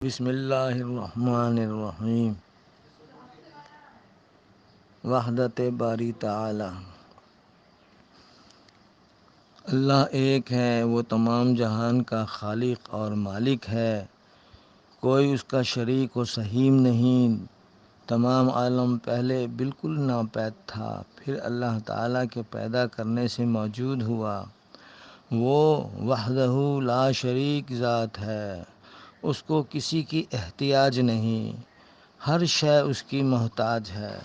بسم اللہ الرحمن الرحیم۔ وحدت باری تعالی۔ اللہ ایک ہے، وہ تمام جہان کا خالق اور مالک ہے، کوئی اس کا شریک و سہیم نہیں۔ تمام عالم پہلے بالکل ناپید تھا، پھر اللہ تعالیٰ کے پیدا کرنے سے موجود ہوا۔ وہ وحدہ لا شریک ذات ہے، اس کو کسی کی احتیاج نہیں، ہر شے اس کی محتاج ہے۔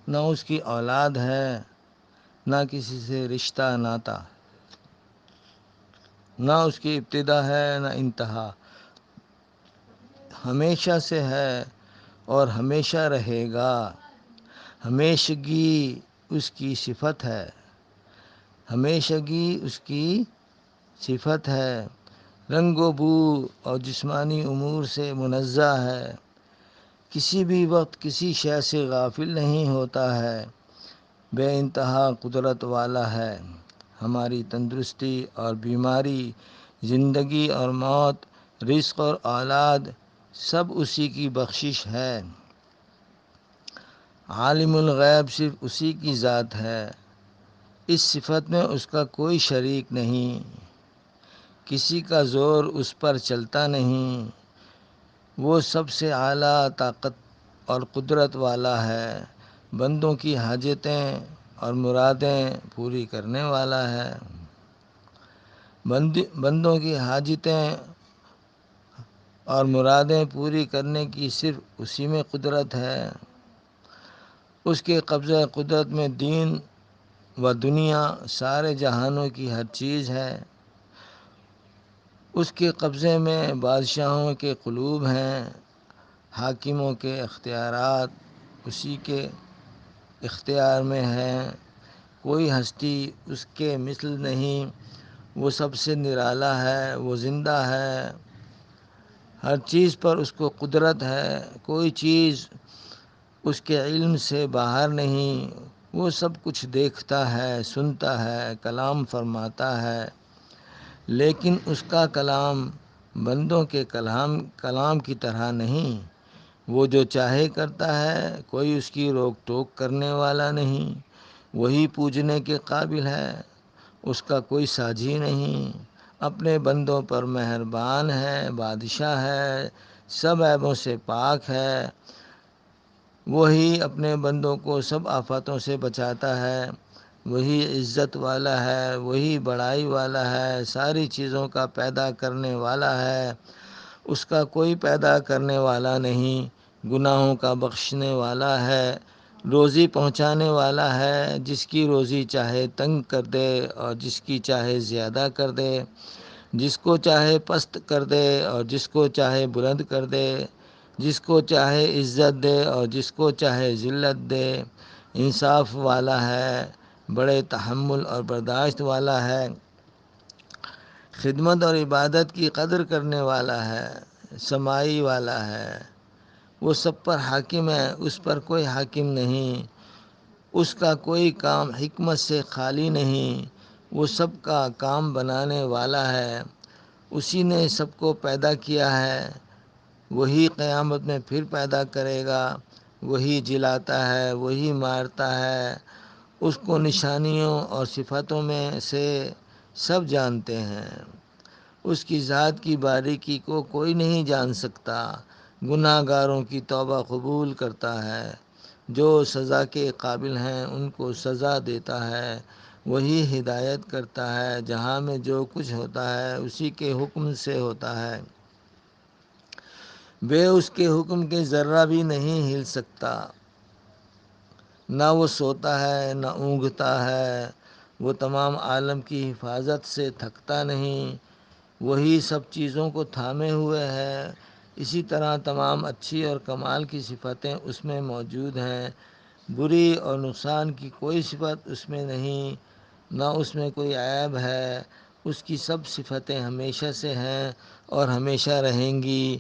نہ اس کی اولاد ہے، نہ کسی سے رشتہ ناتا، نہ اس کی ابتدا ہے نہ انتہا، ہمیشہ سے ہے اور ہمیشہ رہے گا۔ ہمیشگی اس کی صفت ہے، ہمیشگی اس کی صفت ہے۔ رنگ و بو اور جسمانی امور سے منزہ ہے، کسی بھی وقت کسی شے سے غافل نہیں ہوتا ہے، بے انتہا قدرت والا ہے۔ ہماری تندرستی اور بیماری، زندگی اور موت، رزق اور اولاد سب اسی کی بخشش ہے۔ عالم الغیب صرف اسی کی ذات ہے، اس صفت میں اس کا کوئی شریک نہیں، کسی کا زور اس پر چلتا نہیں۔ وہ سب سے اعلیٰ طاقت اور قدرت والا ہے، بندوں کی حاجتیں اور مرادیں پوری کرنے والا ہے۔ بندوں کی حاجتیں اور مرادیں پوری کرنے کی صرف اسی میں قدرت ہے۔ اس کے قبضہ قدرت میں دین و دنیا، سارے جہانوں کی ہر چیز ہے۔ اس کے قبضے میں بادشاہوں کے قلوب ہیں، حاکموں کے اختیارات اسی کے اختیار میں ہیں۔ کوئی ہستی اس کے مثل نہیں، وہ سب سے نرالا ہے، وہ زندہ ہے، ہر چیز پر اس کو قدرت ہے، کوئی چیز اس کے علم سے باہر نہیں۔ وہ سب کچھ دیکھتا ہے، سنتا ہے، کلام فرماتا ہے، لیکن اس کا کلام بندوں کے کلام کی طرح نہیں۔ وہ جو چاہے کرتا ہے، کوئی اس کی روک ٹوک کرنے والا نہیں۔ وہی پوجنے کے قابل ہے، اس کا کوئی ساجی نہیں۔ اپنے بندوں پر مہربان ہے، بادشاہ ہے، سب عیبوں سے پاک ہے۔ وہی اپنے بندوں کو سب آفتوں سے بچاتا ہے، وہی عزت والا ہے، وہی بڑائی والا ہے، ساری چیزوں کا پیدا کرنے والا ہے، اس کا کوئی پیدا کرنے والا نہیں۔ گناہوں کا بخشنے والا ہے، روزی پہنچانے والا ہے، جس کی روزی چاہے تنگ کر دے اور جس کی چاہے زیادہ کر دے، جس کو چاہے پست کر دے اور جس کو چاہے بلند کر دے، جس کو چاہے عزت دے اور جس کو چاہے ذلت دے۔ انصاف والا ہے، بڑے تحمل اور برداشت والا ہے، خدمت اور عبادت کی قدر کرنے والا ہے، سمائی والا ہے۔ وہ سب پر حاکم ہے، اس پر کوئی حاکم نہیں۔ اس کا کوئی کام حکمت سے خالی نہیں، وہ سب کا کام بنانے والا ہے۔ اسی نے سب کو پیدا کیا ہے، وہی قیامت میں پھر پیدا کرے گا۔ وہی جلاتا ہے، وہی مارتا ہے، اس کو نشانیوں اور صفتوں میں سے سب جانتے ہیں۔ اس کی ذات کی باریکی کو کوئی نہیں جان سکتا۔ گناہ گاروں کی توبہ قبول کرتا ہے، جو سزا کے قابل ہیں ان کو سزا دیتا ہے۔ وہی ہدایت کرتا ہے، جہاں میں جو کچھ ہوتا ہے اسی کے حکم سے ہوتا ہے، بے اس کے حکم کے ذرہ بھی نہیں ہل سکتا۔ نہ وہ سوتا ہے نہ اونگتا ہے، وہ تمام عالم کی حفاظت سے تھکتا نہیں، وہی سب چیزوں کو تھامے ہوئے ہے۔ اسی طرح تمام اچھی اور کمال کی صفتیں اس میں موجود ہیں، بری اور نقصان کی کوئی صفت اس میں نہیں، نہ اس میں کوئی عیب ہے۔ اس کی سب صفتیں ہمیشہ سے ہیں اور ہمیشہ رہیں گی،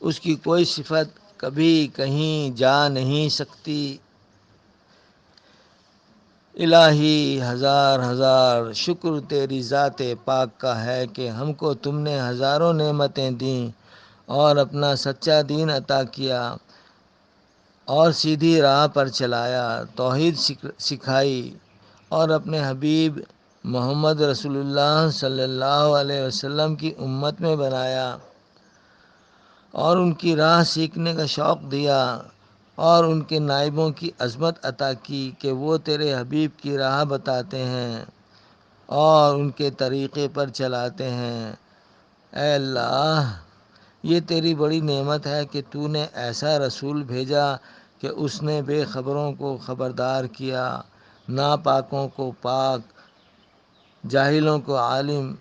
اس کی کوئی صفت کبھی کہیں جا نہیں سکتی۔ الہی ہزار ہزار شکر تیری ذات پاک کا ہے کہ ہم کو تم نے ہزاروں نعمتیں دیں اور اپنا سچا دین عطا کیا اور سیدھی راہ پر چلایا، توحید سکھائی اور اپنے حبیب محمد رسول اللہ صلی اللہ علیہ وسلم کی امت میں بنایا اور ان کی راہ سیکھنے کا شوق دیا اور ان کے نائبوں کی عظمت عطا کی کہ وہ تیرے حبیب کی راہ بتاتے ہیں اور ان کے طریقے پر چلاتے ہیں۔ اے اللہ، یہ تیری بڑی نعمت ہے کہ تو نے ایسا رسول بھیجا کہ اس نے بے خبروں کو خبردار کیا، ناپاکوں کو پاک، جاہلوں کو عالم،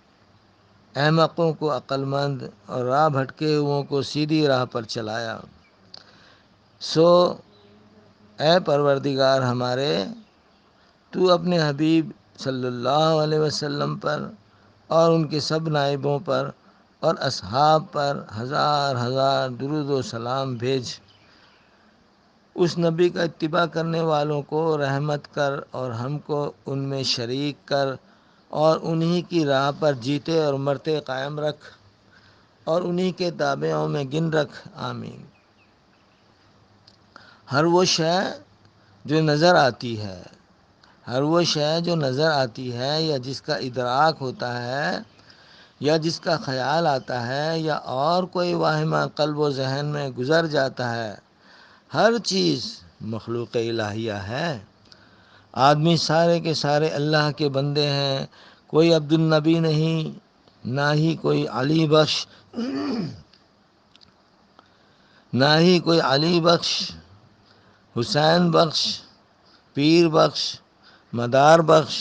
احمقوں کو عقل مند اور راہ بھٹکے ہوئوں کو سیدھی راہ پر چلایا۔ سو اے پروردگار ہمارے، تو اپنے حبیب صلی اللہ علیہ وسلم پر اور ان کے سب نائبوں پر اور اصحاب پر ہزار ہزار درود و سلام بھیج۔ اس نبی کا اتباع کرنے والوں کو رحمت کر اور ہم کو ان میں شریک کر اور انہی کی راہ پر جیتے اور مرتے قائم رکھ اور انہی کے تابعوں میں گن رکھ، آمین۔ ہر وہ شے جو نظر آتی ہے، ہر وہ شے جو نظر آتی ہے یا جس کا ادراک ہوتا ہے یا جس کا خیال آتا ہے یا اور کوئی واہمہ قلب و ذہن میں گزر جاتا ہے، ہر چیز مخلوق الہیہ ہے۔ آدمی سارے کے سارے اللہ کے بندے ہیں، کوئی عبد النبی نہیں، نہ ہی کوئی علی بخش، نہ ہی کوئی علی بخش، حسین بخش، پیر بخش، مدار بخش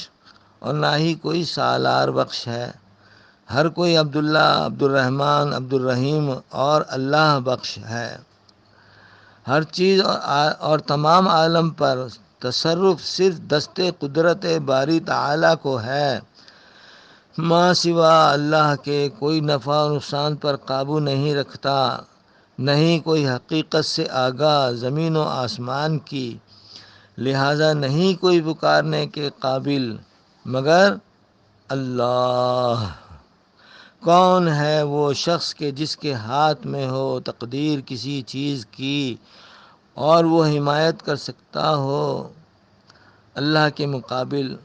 اور نہ ہی کوئی سالار بخش ہے۔ ہر کوئی عبداللہ، عبد الرحمن، عبد الرحیم اور اللہ بخش ہے۔ ہر چیز اور تمام عالم پر تصرف صرف دست قدرت باری تعالیٰ کو ہے۔ ماں سوا اللہ کے کوئی نفع و نقصان پر قابو نہیں رکھتا، نہیں کوئی حقیقت سے آگاہ زمین و آسمان کی، لہذا نہیں کوئی پکارنے کے قابل مگر اللہ۔ کون ہے وہ شخص کہ جس کے ہاتھ میں ہو تقدیر کسی چیز کی اور وہ حمایت کر سکتا ہو اللہ کے مقابل؟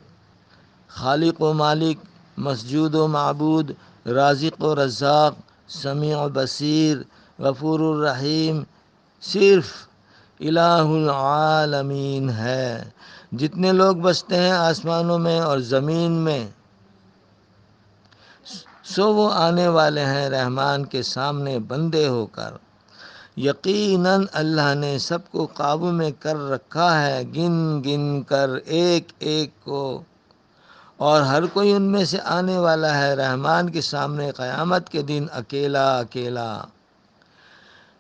خالق و مالک، مسجود و معبود، رازق و رزاق، سمیع و بصیر، غفور الرحیم صرف الہ العالمین ہے۔ جتنے لوگ بستے ہیں آسمانوں میں اور زمین میں، سو وہ آنے والے ہیں رحمان کے سامنے بندے ہو کر۔ یقیناً اللہ نے سب کو قابو میں کر رکھا ہے، گن گن کر ایک ایک کو، اور ہر کوئی ان میں سے آنے والا ہے رحمان کے سامنے قیامت کے دن اکیلا اکیلا۔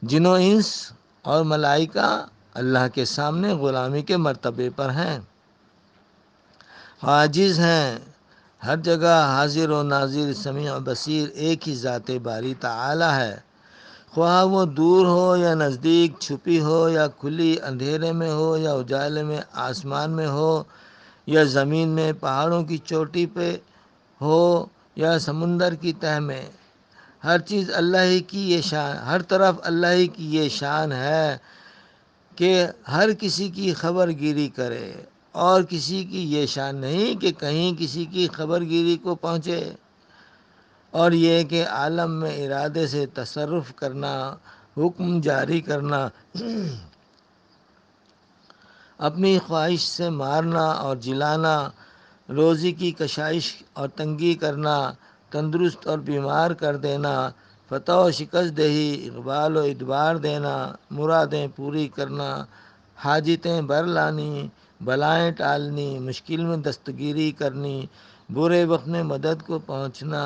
جن و انس اور ملائکہ اللہ کے سامنے غلامی کے مرتبے پر ہیں، عاجز ہیں، ہر جگہ حاضر و ناظر، سمیع و بصیر ایک ہی ذات باری تعالی ہے۔ خواہ وہ دور ہو یا نزدیک، چھپی ہو یا کھلی، اندھیرے میں ہو یا اجالے میں، آسمان میں ہو یا زمین میں، پہاڑوں کی چوٹی پہ ہو یا سمندر کی تہہ میں، ہر چیز اللہ ہی کی یہ شان، ہر طرف اللہ ہی کی یہ شان ہے کہ ہر کسی کی خبر گیری کرے، اور کسی کی یہ شان نہیں کہ کہیں کسی کی خبر گیری کو پہنچے، اور یہ کہ عالم میں ارادے سے تصرف کرنا، حکم جاری کرنا، اپنی خواہش سے مارنا اور جلانا، روزی کی کشائش اور تنگی کرنا، تندرست اور بیمار کر دینا، فتح و شکست دہی، اقبال و ادبار دینا، مرادیں پوری کرنا، حاجتیں برلانی، بلائیں ٹالنی، مشکل میں دستگیری کرنی، برے وقت میں مدد کو پہنچنا،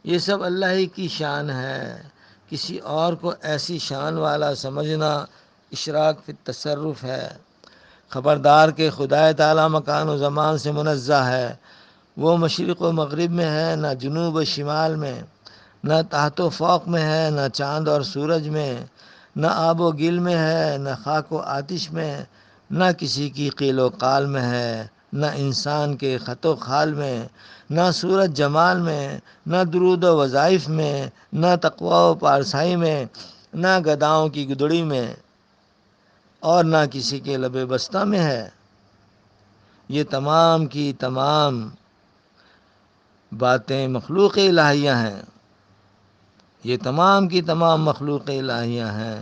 یہ سب اللہ ہی کی شان ہے۔ کسی اور کو ایسی شان والا سمجھنا اشراک فی التصرف ہے۔ خبردار کہ خدا تعالیٰ مکان و زمان سے منزہ ہے، وہ مشرق و مغرب میں ہے، نہ جنوب و شمال میں، نہ تحت و فوق میں ہے، نہ چاند اور سورج میں، نہ آب و گل میں ہے، نہ خاک و آتش میں، نہ کسی کی قیل و قال میں ہے، نہ انسان کے خط و خال میں، نہ صورت جمال میں، نہ درود و وظائف میں، نہ تقوی و پارسائی میں، نہ گداؤں کی گدڑی میں، اور نہ کسی کے لب بستہ میں ہے۔ یہ تمام کی تمام باتیں مخلوق الہیہ ہیں، یہ تمام کی تمام مخلوق الہیہ ہیں۔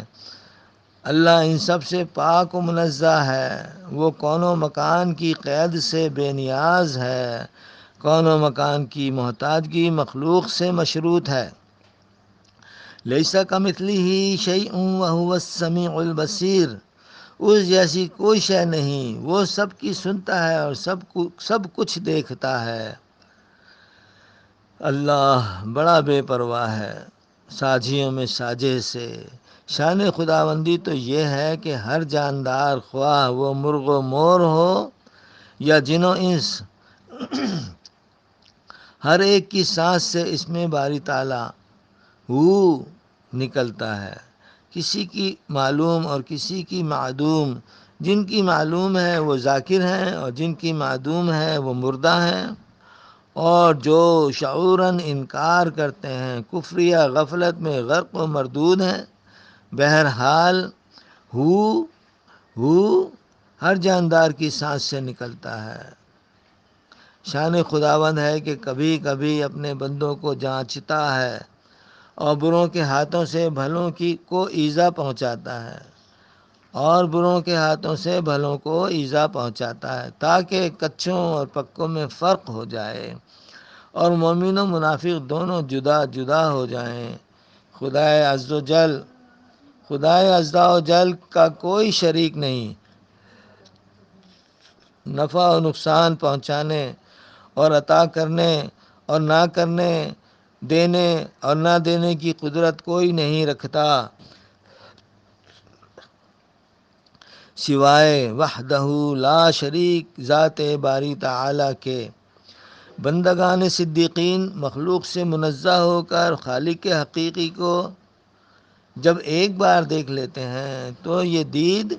اللہ ان سب سے پاک و منزہ ہے، وہ کون و مکان کی قید سے بے نیاز ہے، کون و مکان کی محتاجگی مخلوق سے مشروط ہے۔ لیس کمثلہ شیء وہو السمیع البصیر، اس جیسی کوئی شے نہیں، وہ سب کی سنتا ہے اور سب کچھ دیکھتا ہے۔ اللہ بڑا بے پرواہ ہے سازیوں میں سازے سے۔ شان خداوندی تو یہ ہے کہ ہر جاندار، خواہ وہ مرغ و مور ہو یا جن و انس، ہر ایک کی سانس سے اس میں باری تعالیٰ ہو نکلتا ہے، کسی کی معلوم اور کسی کی معدوم۔ جن کی معلوم ہے وہ ذاکر ہیں اور جن کی معدوم ہے وہ مردہ ہیں، اور جو شعوراً انکار کرتے ہیں کفر یا غفلت میں غرق و مردود ہیں۔ بہرحال ہو ہر جاندار کی سانس سے نکلتا ہے۔ شان خداوند ہے کہ کبھی کبھی اپنے بندوں کو جانچتا ہے اور بروں کے ہاتھوں سے بھلوں کو ایذا پہنچاتا ہے، اور بروں کے ہاتھوں سے بھلوں کو ایذا پہنچاتا ہے، تاکہ کچوں اور پکوں میں فرق ہو جائے اور مومن و منافق دونوں جدا جدا ہو جائیں۔ خدائے عز و جل کا کوئی شریک نہیں، نفع و نقصان پہنچانے اور عطا کرنے اور نہ کرنے، دینے اور نہ دینے کی قدرت کوئی نہیں رکھتا سوائے وحدہ لا شریک ذات باری تعالیٰ کے۔ بندگان صدیقین مخلوق سے منزہ ہو کر خالق حقیقی کو جب ایک بار دیکھ لیتے ہیں تو یہ دید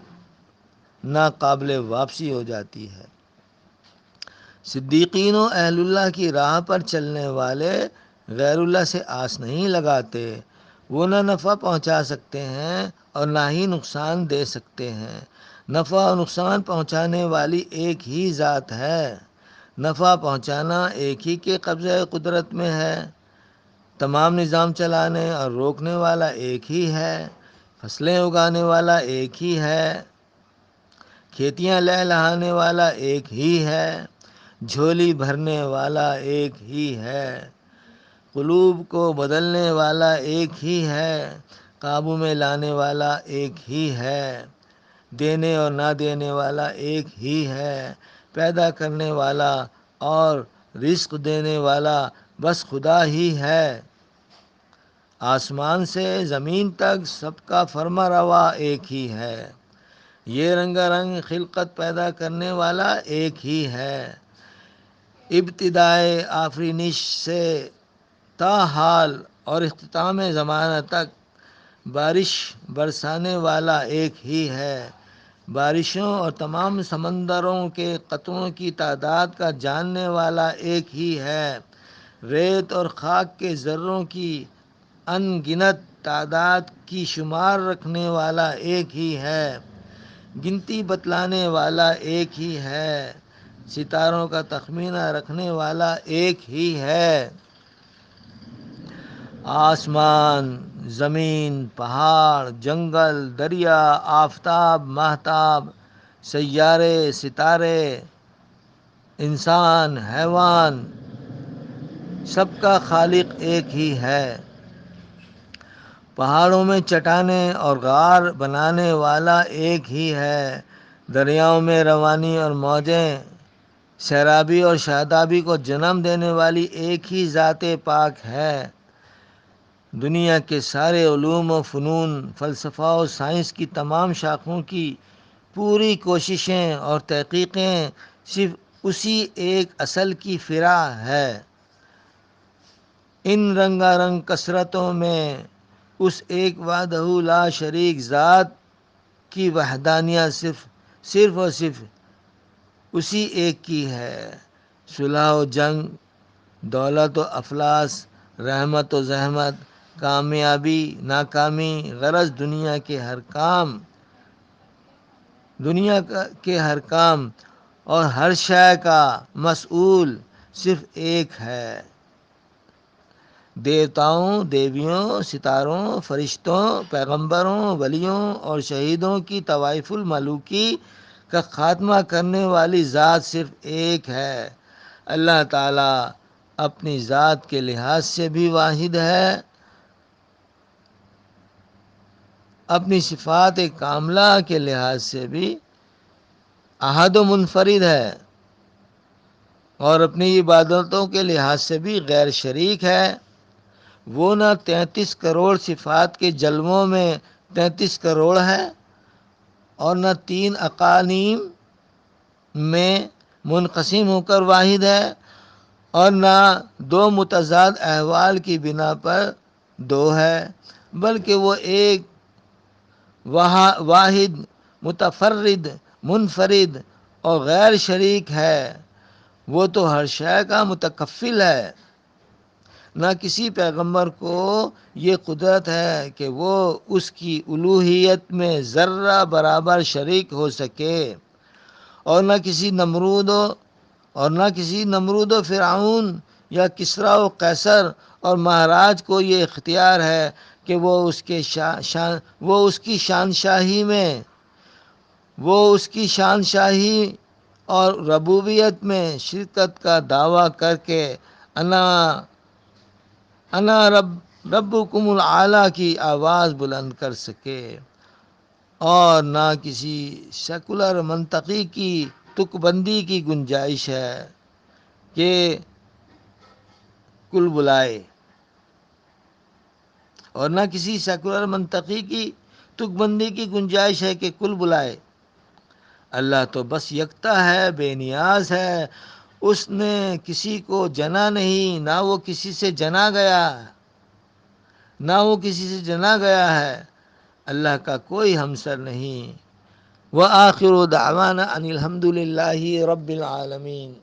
ناقابل واپسی ہو جاتی ہے۔ صدیقین و اہل اللہ کی راہ پر چلنے والے غیر اللہ سے آس نہیں لگاتے، وہ نہ نفع پہنچا سکتے ہیں اور نہ ہی نقصان دے سکتے ہیں۔ نفع و نقصان پہنچانے والی ایک ہی ذات ہے، نفع پہنچانا ایک ہی کے قبضہ قدرت میں ہے، تمام نظام چلانے اور روکنے والا ایک ہی ہے، فصلیں اگانے والا ایک ہی ہے، کھیتیاں لہلہانے والا ایک ہی ہے، جھولی بھرنے والا ایک ہی ہے، قلوب کو بدلنے والا ایک ہی ہے، قابو میں لانے والا ایک ہی ہے، دینے اور نہ دینے والا ایک ہی ہے، پیدا کرنے والا اور رزق دینے والا بس خدا ہی ہے۔ آسمان سے زمین تک سب کا فرما روا ایک ہی ہے، یہ رنگا رنگ خلقت پیدا کرنے والا ایک ہی ہے، ابتدائے آفرینش سے تا حال اور اختتام زمانہ تک بارش برسانے والا ایک ہی ہے، بارشوں اور تمام سمندروں کے قطروں کی تعداد کا جاننے والا ایک ہی ہے، ریت اور خاک کے ذروں کی ان گنت تعداد کی شمار رکھنے والا ایک ہی ہے، گنتی بتلانے والا ایک ہی ہے، ستاروں کا تخمینہ رکھنے والا ایک ہی ہے۔ آسمان، زمین، پہاڑ، جنگل، دریا، آفتاب، ماہتاب، سیارے، ستارے، انسان، حیوان، سب کا خالق ایک ہی ہے۔ پہاڑوں میں چٹانیں اور غار بنانے والا ایک ہی ہے، دریاؤں میں روانی اور موجیں، سیرابی اور شادابی کو جنم دینے والی ایک ہی ذات پاک ہے۔ دنیا کے سارے علوم و فنون، فلسفہ و سائنس کی تمام شاخوں کی پوری کوششیں اور تحقیقیں صرف اسی ایک اصل کی فرع ہے۔ ان رنگا رنگ کثرتوں میں اس ایک وحدہ لا شریک ذات کی وحدانیت صرف اور صرف اسی ایک کی ہے۔ صلح و جنگ دولت و افلاس، رحمت و زحمت، کامیابی ناکامی، غرض دنیا کے ہر کام اور ہر شے کا مسئول صرف ایک ہے۔ دیوتاؤں، دیویوں، ستاروں، فرشتوں، پیغمبروں، ولیوں اور شہیدوں کی طوائف الملوکی کا خاتمہ کرنے والی ذات صرف ایک ہے۔ اللہ تعالیٰ اپنی ذات کے لحاظ سے بھی واحد ہے، اپنی صفات کاملہ کے لحاظ سے بھی احد و منفرد ہے، اور اپنی عبادتوں کے لحاظ سے بھی غیر شریک ہے۔ وہ نہ 33 کروڑ صفات کے جلووں میں 33 کروڑ ہے، اور نہ 3 اقانیم میں منقسم ہو کر واحد ہے، اور نہ 2 متضاد احوال کی بنا پر 2 ہے، بلکہ وہ ایک واحد، متفرد، منفرد اور غیر شریک ہے۔ وہ تو ہر شے کا متکفل ہے۔ نہ کسی پیغمبر کو یہ قدرت ہے کہ وہ اس کی الوہیت میں ذرہ برابر شریک ہو سکے، اور نہ کسی نمرود و فرعون یا کسریٰ و قیصر اور مہاراج کو یہ اختیار ہے کہ وہ اس کی شانشاہی اور ربوبیت میں شرکت کا دعویٰ کر کے انا ربکم الاعلیٰ کی آواز بلند کر سکے، اور نہ کسی سیکولر منطقی کی تک بندی کی گنجائش ہے کہ کل بلائے۔ اللہ تو بس یکتا ہے، بے نیاز ہے، اس نے کسی کو جنا نہیں، نہ وہ کسی سے جنا گیا ہے، اللہ کا کوئی ہمسر نہیں۔ وآخر دعوانا ان الحمد للہ رب العالمین۔